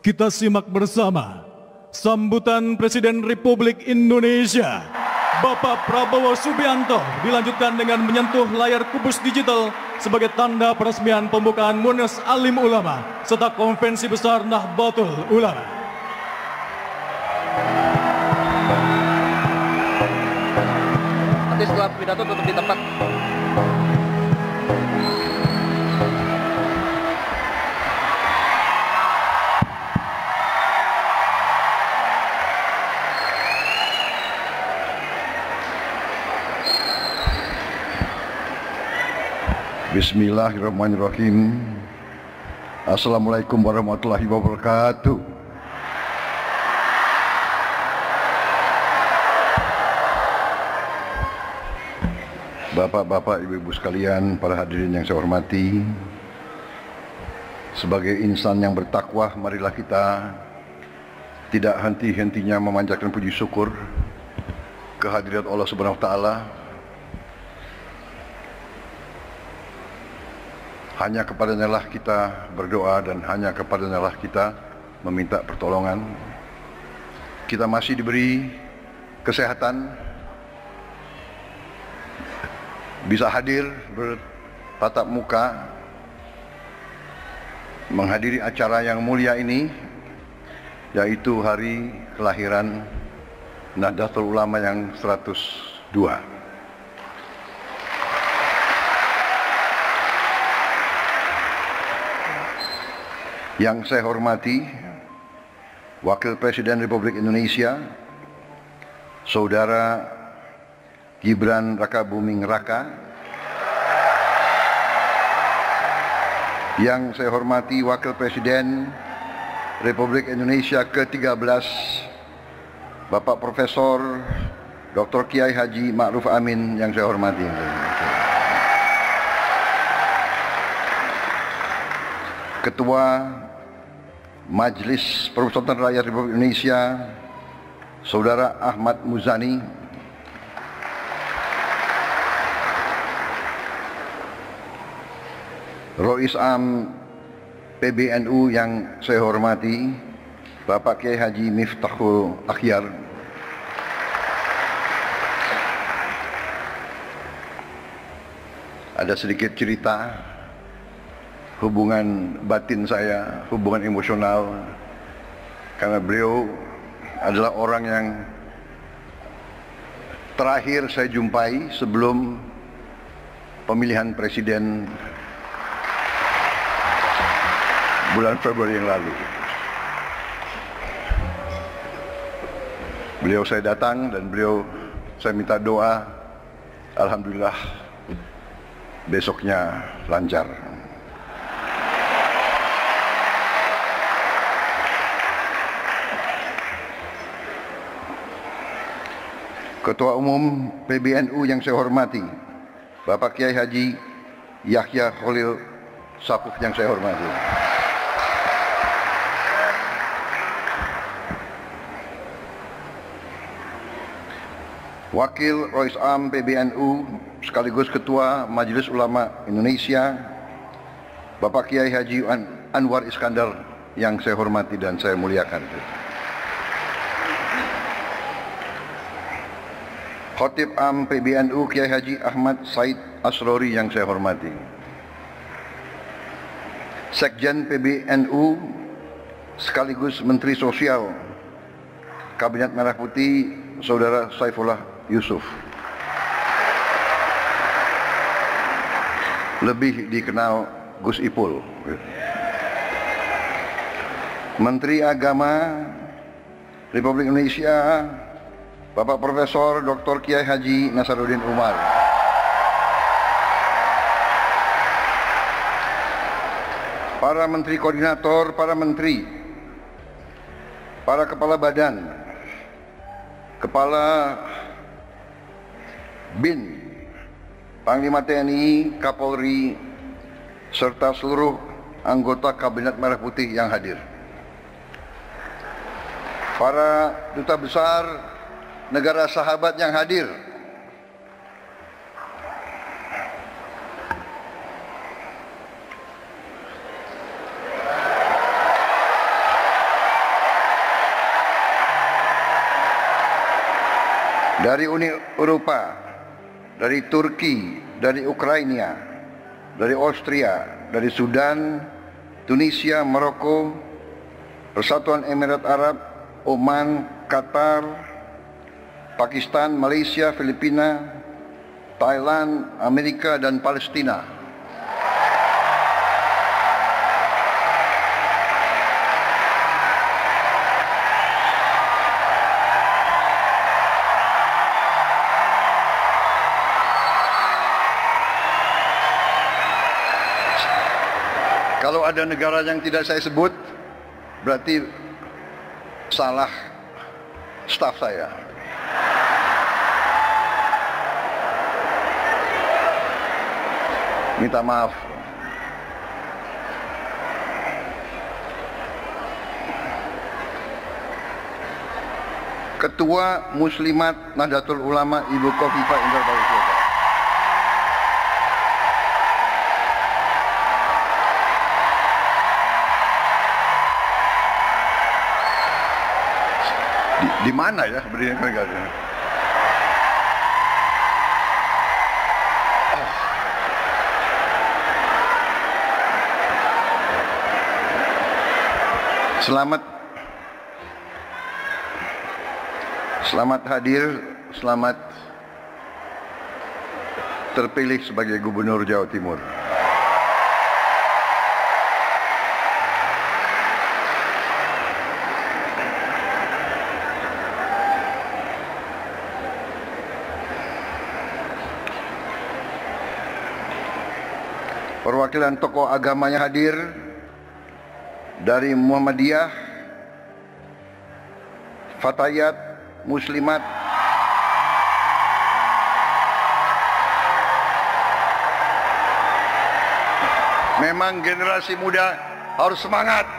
Kita simak bersama sambutan Presiden Republik Indonesia Bapak Prabowo Subianto dilanjutkan dengan menyentuh layar kubus digital sebagai tanda peresmian pembukaan Munas Alim Ulama serta Konvensi Besar Nahdlatul Ulama. Nanti setelah pidato tutup di tempat. Bismillahirrahmanirrahim. Assalamualaikum warahmatullahi wabarakatuh. Bapak-bapak, ibu-ibu sekalian, para hadirin yang saya hormati, sebagai insan yang bertakwa, marilah kita tidak henti-hentinya memanjatkan puji syukur kehadirat Allah Subhanahu wa taala. Hanya kepadanya lah kita berdoa dan hanya kepadanya lah kita meminta pertolongan. Kita masih diberi kesehatan, bisa hadir bertatap muka menghadiri acara yang mulia ini, yaitu hari kelahiran Nahdlatul Ulama yang 102. Yang saya hormati Wakil Presiden Republik Indonesia Saudara Gibran Rakabuming Raka, yang saya hormati Wakil Presiden Republik Indonesia ke-13 Bapak Profesor Dr. Kiai Haji Ma'ruf Amin, yang saya hormati. Ketua Majelis Permusyawaratan Rakyat Republik Indonesia Saudara Ahmad Muzani, Rois Am PBNU yang saya hormati Bapak Kiai Haji Miftahul Akhyar, ada sedikit cerita hubungan batin saya, hubungan emosional, karena beliau adalah orang yang terakhir saya jumpai sebelum pemilihan presiden bulan Februari yang lalu. Beliau saya datang dan beliau saya minta doa, alhamdulillah besoknya lancar. Ketua Umum PBNU yang saya hormati Bapak Kiai Haji Yahya Khalil Saquf yang saya hormati, Wakil Rois Am PBNU sekaligus Ketua Majelis Ulama Indonesia Bapak Kiai Haji Anwar Iskandar yang saya hormati dan saya muliakan, Khatib Am PBNU Kiai Haji Ahmad Said Asrori yang saya hormati, Sekjen PBNU sekaligus Menteri Sosial Kabinet Merah Putih Saudara Saifullah Yusuf, lebih dikenal Gus Ipul, Menteri Agama Republik Indonesia Bapak Profesor Dr. Kiai Haji Nasaruddin Umar, para menteri koordinator, para menteri, para kepala badan, kepala BIN, Panglima TNI, Kapolri, serta seluruh anggota Kabinet Merah Putih yang hadir, para duta besar negara sahabat yang hadir, dari Uni Eropa, dari Turki, dari Ukraina, dari Austria, dari Sudan, Tunisia, Maroko, Persatuan Emirat Arab, Oman, Qatar, Pakistan, Malaysia, Filipina, Thailand, Amerika, dan Palestina. Kalau ada negara yang tidak saya sebut, berarti salah staf saya. Minta maaf. Ketua Muslimat Nahdlatul Ulama Ibu Khofifah Indar Parawansa. Di mana ya berdiri negara? Selamat hadir, selamat terpilih sebagai Gubernur Jawa Timur. Perwakilan tokoh agamanya hadir dari Muhammadiyah, Fatayat, Muslimat, memang generasi muda harus semangat.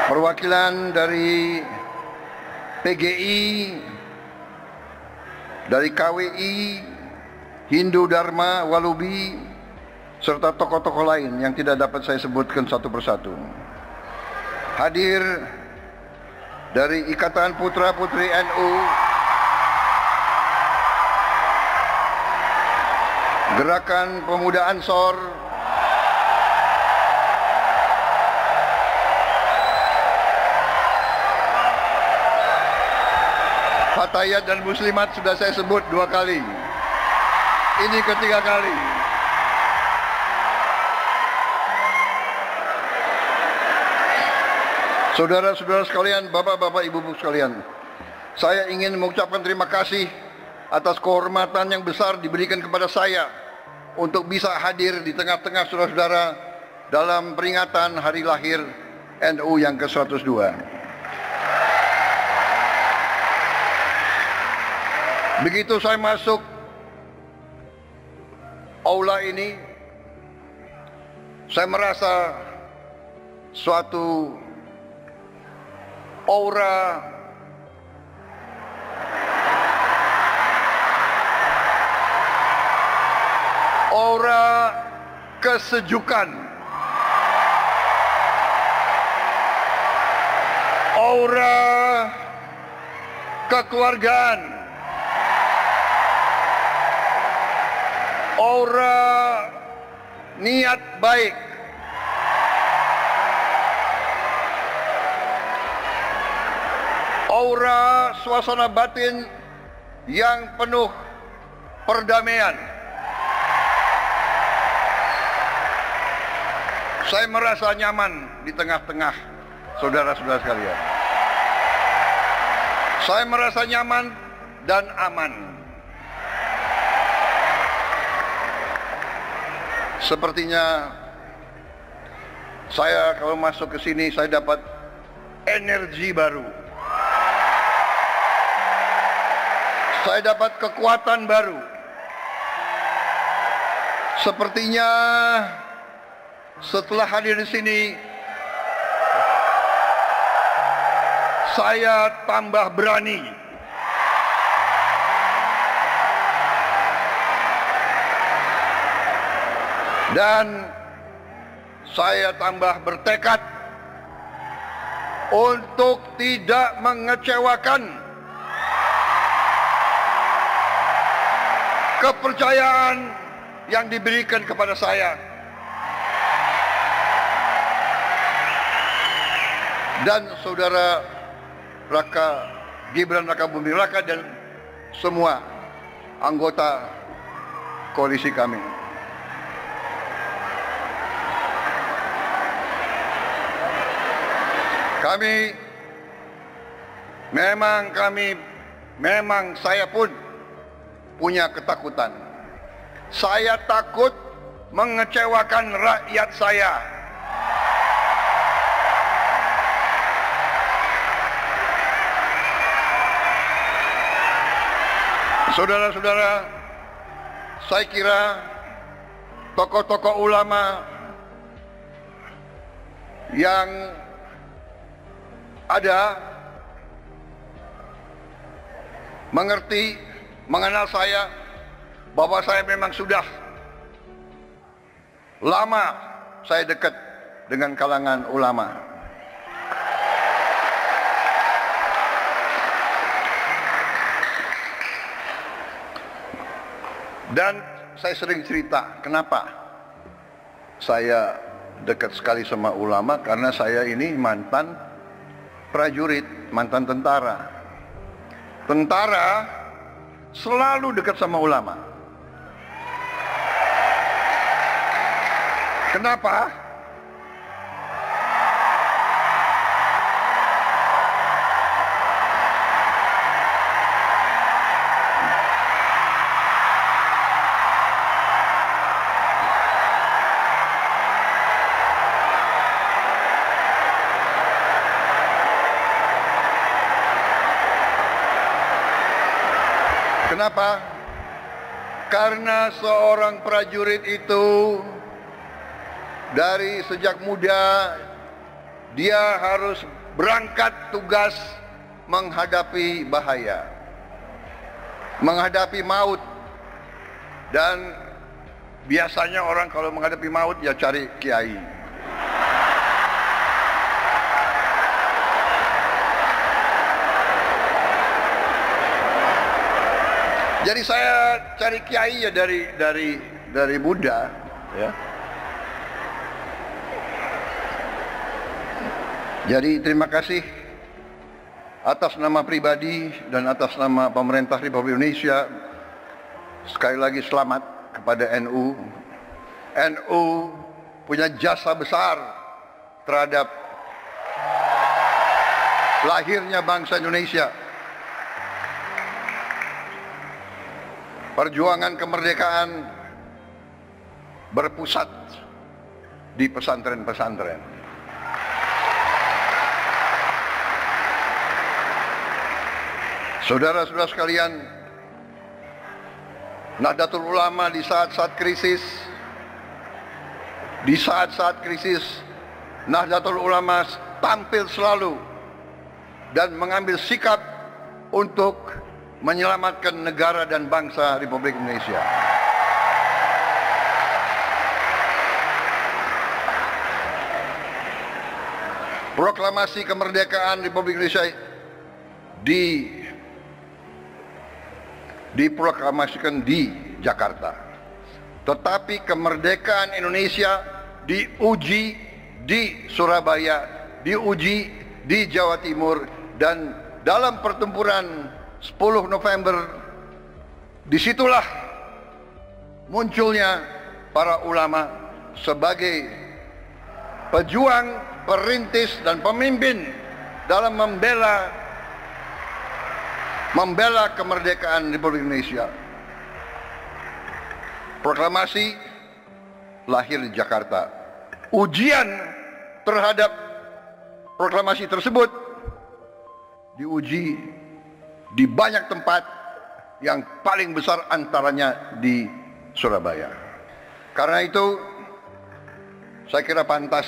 Perwakilan dari PGI, dari KWI, Hindu Dharma, Walubi, serta tokoh-tokoh lain yang tidak dapat saya sebutkan satu persatu. Hadir dari Ikatan Putra Putri NU, Gerakan Pemuda Ansor, Fatayat dan Muslimat sudah saya sebut 2 kali. Ini ketiga kali. Saudara-saudara sekalian, bapak-bapak, ibu-ibu sekalian, saya ingin mengucapkan terima kasih atas kehormatan yang besar diberikan kepada saya untuk bisa hadir di tengah-tengah saudara-saudara dalam peringatan hari lahir NU yang ke-102. Begitu saya masuk aula ini, saya merasa suatu aura kesejukan, aura kekeluargaan, aura niat baik, aura suasana batin yang penuh perdamaian. Saya merasa nyaman di tengah-tengah saudara-saudara sekalian. Saya merasa nyaman dan aman. Sepertinya saya kalau masuk ke sini saya dapat energi baru. Saya dapat kekuatan baru. Sepertinya setelah hadir di sini saya tambah berani. Dan saya tambah bertekad untuk tidak mengecewakan kepercayaan yang diberikan kepada saya. Dan saudara Gibran Raka Buming Raka dan semua anggota koalisi kami. Memang saya pun punya ketakutan. Saya takut mengecewakan rakyat saya. Saudara-saudara, saya kira tokoh-tokoh ulama yang ada mengerti, mengenal saya, bahwa saya memang sudah lama saya dekat dengan kalangan ulama. Dan saya sering cerita, kenapa saya dekat sekali sama ulama, karena saya ini mantan prajurit, mantan tentara. Tentara selalu dekat sama ulama. Kenapa? Kenapa? Karena seorang prajurit itu dari sejak muda dia harus berangkat tugas menghadapi bahaya, menghadapi maut. Dan biasanya orang kalau menghadapi maut ya cari kiai. Jadi saya cari kiai ya dari Buddha, ya. Jadi terima kasih atas nama pribadi dan atas nama pemerintah Republik Indonesia. Sekali lagi selamat kepada NU. NU punya jasa besar terhadap lahirnya bangsa Indonesia. Perjuangan kemerdekaan berpusat di pesantren-pesantren. Saudara-saudara sekalian, Nahdlatul Ulama di saat-saat krisis, Nahdlatul Ulama tampil selalu dan mengambil sikap untuk menyelamatkan negara dan bangsa Republik Indonesia. Proklamasi kemerdekaan Republik Indonesia diproklamasikan di Jakarta. Tetapi kemerdekaan Indonesia diuji di Surabaya, diuji di Jawa Timur, dan dalam pertempuran 10 November disitulah munculnya para ulama sebagai pejuang, perintis dan pemimpin dalam membela kemerdekaan Republik Indonesia. Proklamasi lahir di Jakarta. Ujian terhadap proklamasi tersebut diuji di banyak tempat, yang paling besar antaranya di Surabaya. Karena itu saya kira pantas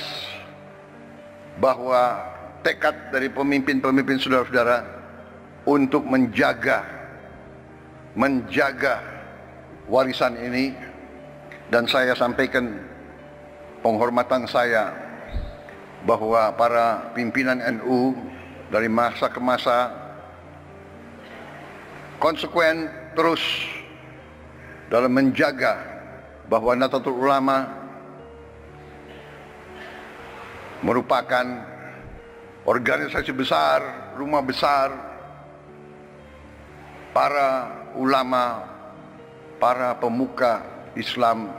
bahwa tekad dari pemimpin-pemimpin saudara-saudara untuk menjaga warisan ini, dan saya sampaikan penghormatan saya bahwa para pimpinan NU dari masa ke masa konsekuen terus dalam menjaga bahwa Nahdlatul Ulama merupakan organisasi besar, rumah besar para ulama, para pemuka Islam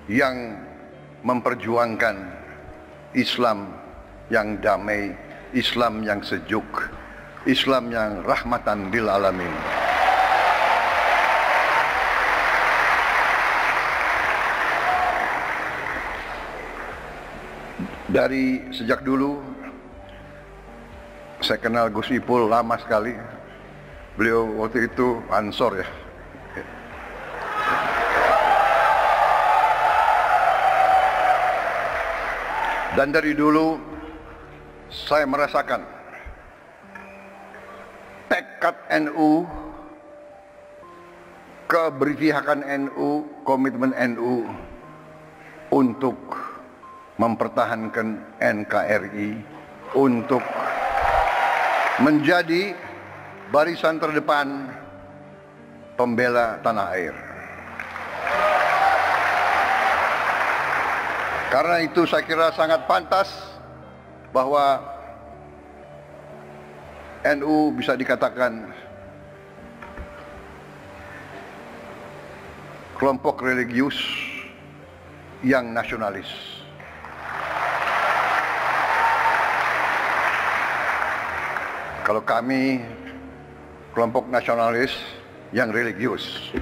yang memperjuangkan Islam yang damai, Islam yang sejuk, Islam yang rahmatan lil alamin. Dari sejak dulu saya kenal Gus Ipul lama sekali. Beliau waktu itu Ansor ya. Dan dari dulu saya merasakan tekad NU, keberpihakan NU, komitmen NU untuk mempertahankan NKRI, untuk menjadi barisan terdepan pembela tanah air. Karena itu saya kira sangat pantas bahwa NU bisa dikatakan kelompok religius yang nasionalis. Kalau kami kelompok nasionalis yang religius.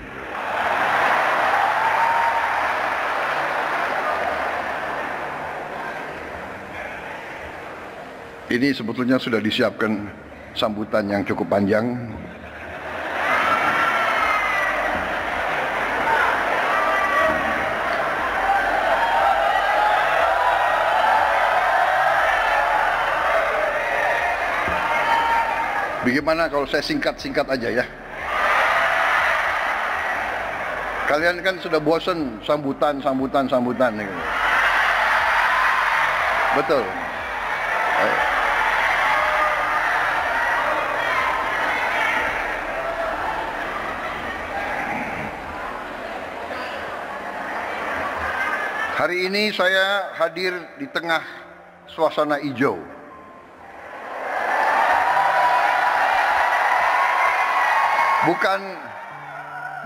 Ini sebetulnya sudah disiapkan sambutan yang cukup panjang. Bagaimana kalau saya singkat-singkat aja ya? Kalian kan sudah bosan sambutan nih. Betul. Hari ini saya hadir di tengah suasana hijau.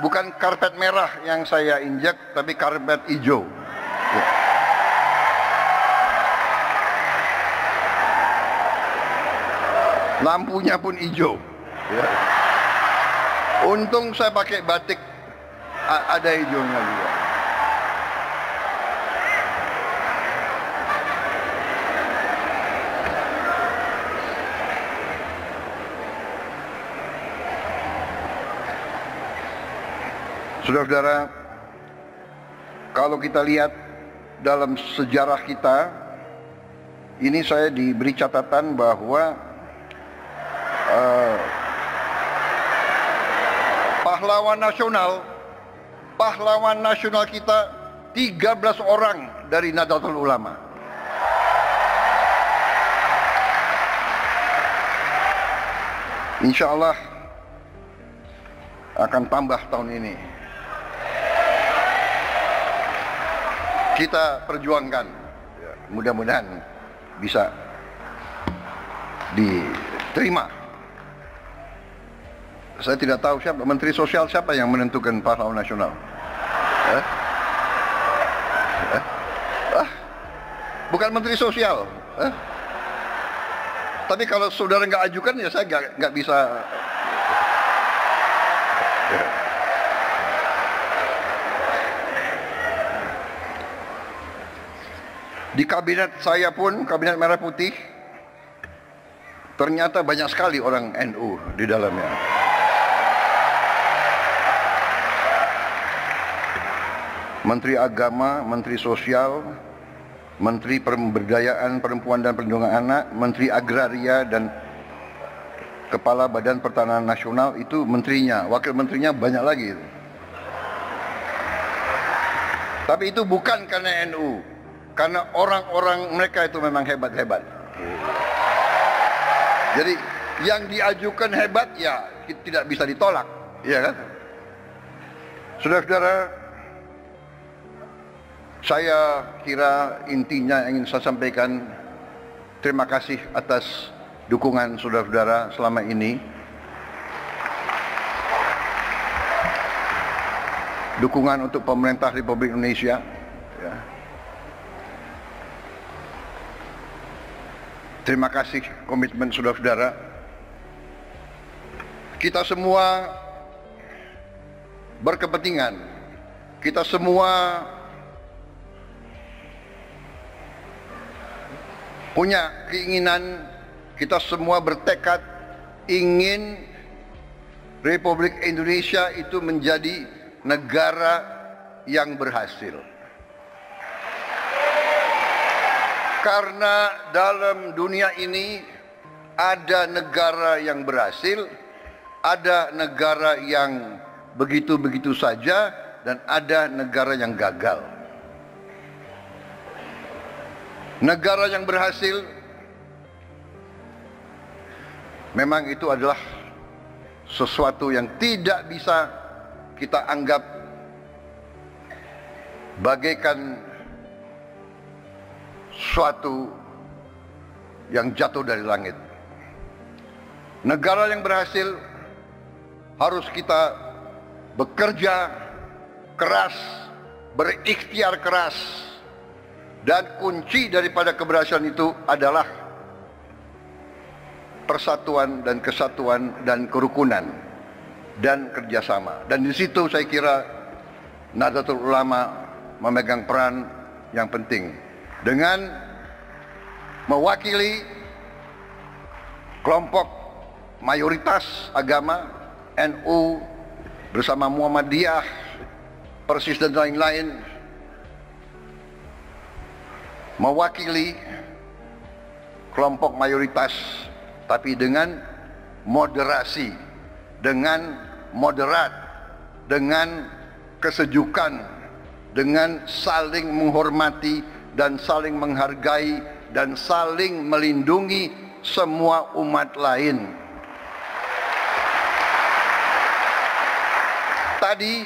Bukan karpet merah yang saya injak, tapi karpet hijau. Ya. Lampunya pun hijau. Ya. Untung saya pakai batik, ada hijaunya juga. Saudara-saudara, kalau kita lihat dalam sejarah kita, ini saya diberi catatan bahwa pahlawan nasional kita 13 orang dari Nahdlatul Ulama. Insya Allah akan tambah tahun ini. Kita perjuangkan, mudah-mudahan bisa diterima. Saya tidak tahu siapa Menteri Sosial, siapa yang menentukan pahlawan nasional. Bukan Menteri Sosial. Tapi kalau saudara nggak ajukan ya saya nggak bisa. Di kabinet saya pun, kabinet Merah Putih, ternyata banyak sekali orang NU di dalamnya. Menteri Agama, Menteri Sosial, Menteri Pemberdayaan Perempuan dan Perlindungan Anak, Menteri Agraria dan Kepala Badan Pertanahan Nasional, itu menterinya, wakil menterinya banyak lagi itu. Tapi itu bukan karena NU. karena orang-orang mereka itu memang hebat-hebat. Jadi yang diajukan hebat ya tidak bisa ditolak, ya kan? Saudara-saudara, saya kira intinya ingin saya sampaikan, terima kasih atas dukungan saudara-saudara selama ini. Dukungan untuk pemerintah Republik Indonesia. Ya. Terima kasih komitmen saudara-saudara. Kita semua berkepentingan. Kita semua punya keinginan, kita semua bertekad ingin Republik Indonesia itu menjadi negara yang berhasil. Karena dalam dunia ini ada negara yang berhasil, ada negara yang begitu-begitu saja, dan ada negara yang gagal. Negara yang berhasil memang itu adalah sesuatu yang tidak bisa kita anggap bagaikan suatu yang jatuh dari langit. Negara yang berhasil harus kita bekerja keras, berikhtiar keras, dan kunci daripada keberhasilan itu adalah persatuan dan kesatuan dan kerukunan dan kerjasama. Dan di situ saya kira Nahdlatul Ulama memegang peran yang penting dengan mewakili kelompok mayoritas agama NU bersama Muhammadiyah, Persis dan lain-lain, mewakili kelompok mayoritas tapi dengan moderasi, dengan moderat, dengan kesejukan, dengan saling menghormati dan saling menghargai dan saling melindungi semua umat lain. Tadi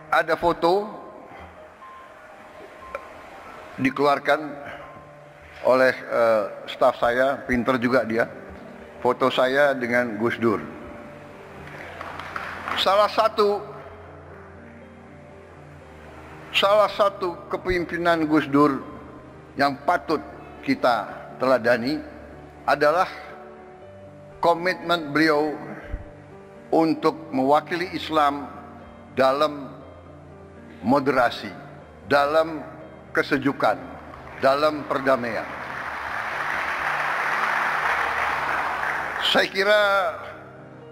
ada foto dikeluarkan oleh staf saya, pinter juga dia, foto saya dengan Gus Dur. Salah satu kepemimpinan Gus Dur yang patut kita teladani adalah komitmen beliau untuk mewakili Islam dalam moderasi, dalam kesejukan, dalam perdamaian. Saya kira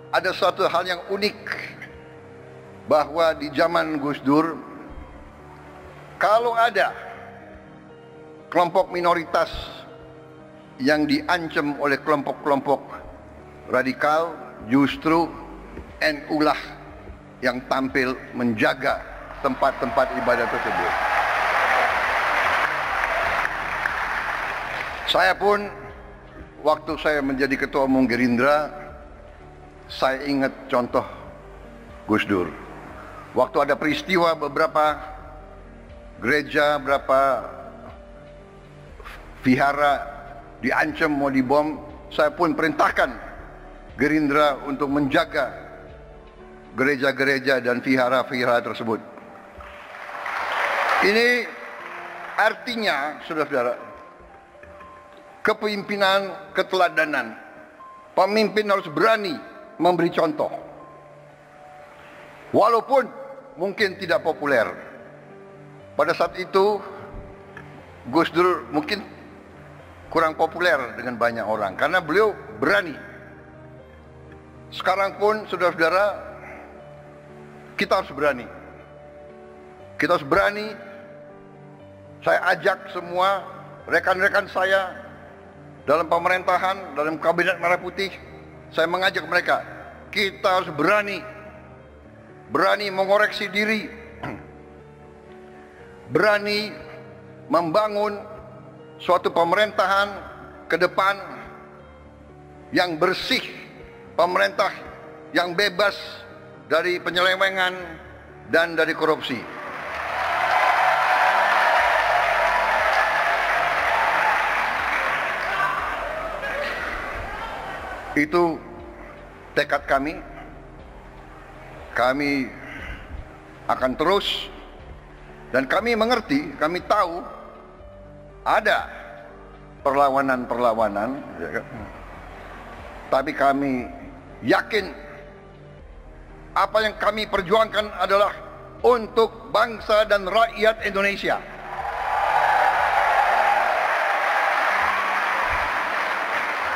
ada satu hal yang unik bahwa di zaman Gus Dur, kalau ada kelompok minoritas yang diancam oleh kelompok-kelompok radikal, justru NU lah yang tampil menjaga tempat-tempat ibadah tersebut. Saya pun waktu saya menjadi ketua umum Gerindra, saya ingat contoh Gus Dur. Waktu ada peristiwa beberapa gereja, beberapa vihara diancam mau dibom, saya pun perintahkan Gerindra untuk menjaga gereja-gereja dan vihara-vihara tersebut. Ini artinya, saudara-saudara, kepemimpinan, keteladanan. Pemimpin harus berani memberi contoh. Walaupun mungkin tidak populer. Pada saat itu Gus Dur mungkin kurang populer dengan banyak orang karena beliau berani. Sekarang pun saudara-saudara, kita harus berani. Kita harus berani. Saya ajak semua rekan-rekan saya dalam pemerintahan, dalam kabinet Merah Putih, saya mengajak mereka, kita harus berani mengoreksi diri, berani membangun suatu pemerintahan ke depan yang bersih, pemerintah yang bebas dari penyelewengan dan dari korupsi. Itu tekad kami. Kami akan terus, dan kami mengerti, kami tahu ada perlawanan-perlawanan, ya kan? Tapi kami yakin apa yang kami perjuangkan adalah untuk bangsa dan rakyat Indonesia.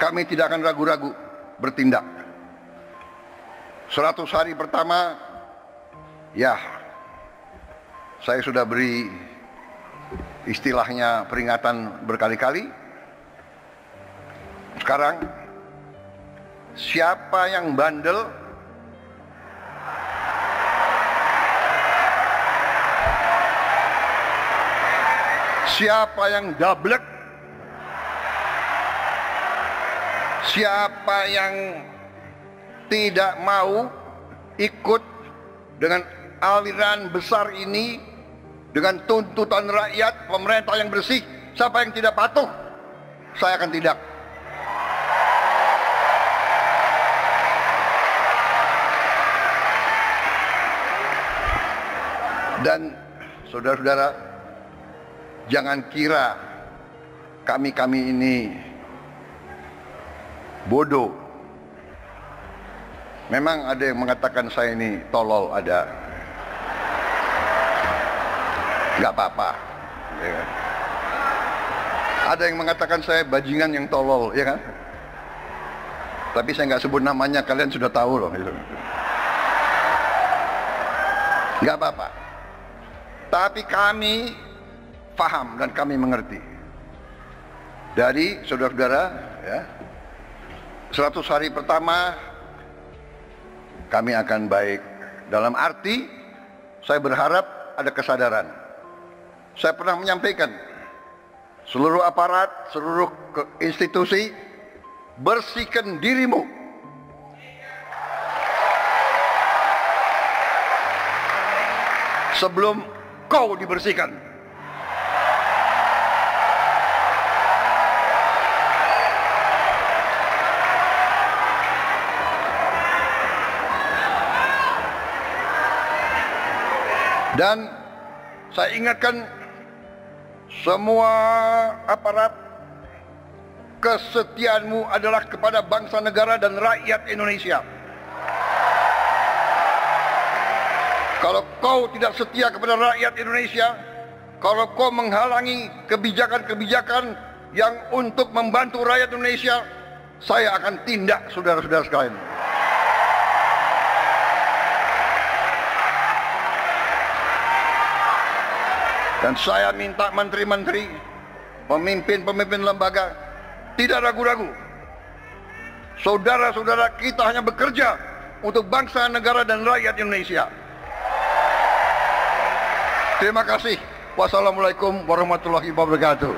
Kami tidak akan ragu-ragu bertindak. 100 hari pertama, ya, saya sudah beri istilahnya peringatan berkali-kali. Sekarang, siapa yang bandel, siapa yang dablek, siapa yang tidak mau ikut dengan aliran besar ini, dengan tuntutan rakyat, pemerintah yang bersih, siapa yang tidak patuh, saya akan tindak. Dan saudara-saudara, jangan kira kami ini bodoh. Memang ada yang mengatakan saya ini tolol, ada. Nggak apa-apa, ya kan? Ada yang mengatakan saya bajingan yang tolol, ya kan? Tapi saya nggak sebut namanya, kalian sudah tahu loh. Gitu. Nggak apa-apa. Tapi kami paham dan kami mengerti. Dari saudara-saudara, ya, 100 hari pertama kami akan baik. Dalam arti, saya berharap ada kesadaran. Saya pernah menyampaikan, seluruh aparat, seluruh institusi, bersihkan dirimu. Sebelum kau dibersihkan. Dan saya ingatkan semua aparat, kesetiaanmu adalah kepada bangsa, negara, dan rakyat Indonesia. Kalau kau tidak setia kepada rakyat Indonesia, kalau kau menghalangi kebijakan-kebijakan yang untuk membantu rakyat Indonesia, saya akan tindak, saudara-saudara sekalian. Dan saya minta menteri-menteri, pemimpin-pemimpin lembaga, tidak ragu-ragu. Saudara-saudara kita hanya bekerja untuk bangsa, negara, dan rakyat Indonesia. Terima kasih. Wassalamualaikum warahmatullahi wabarakatuh.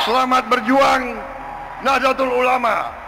Selamat berjuang Nahdlatul Ulama.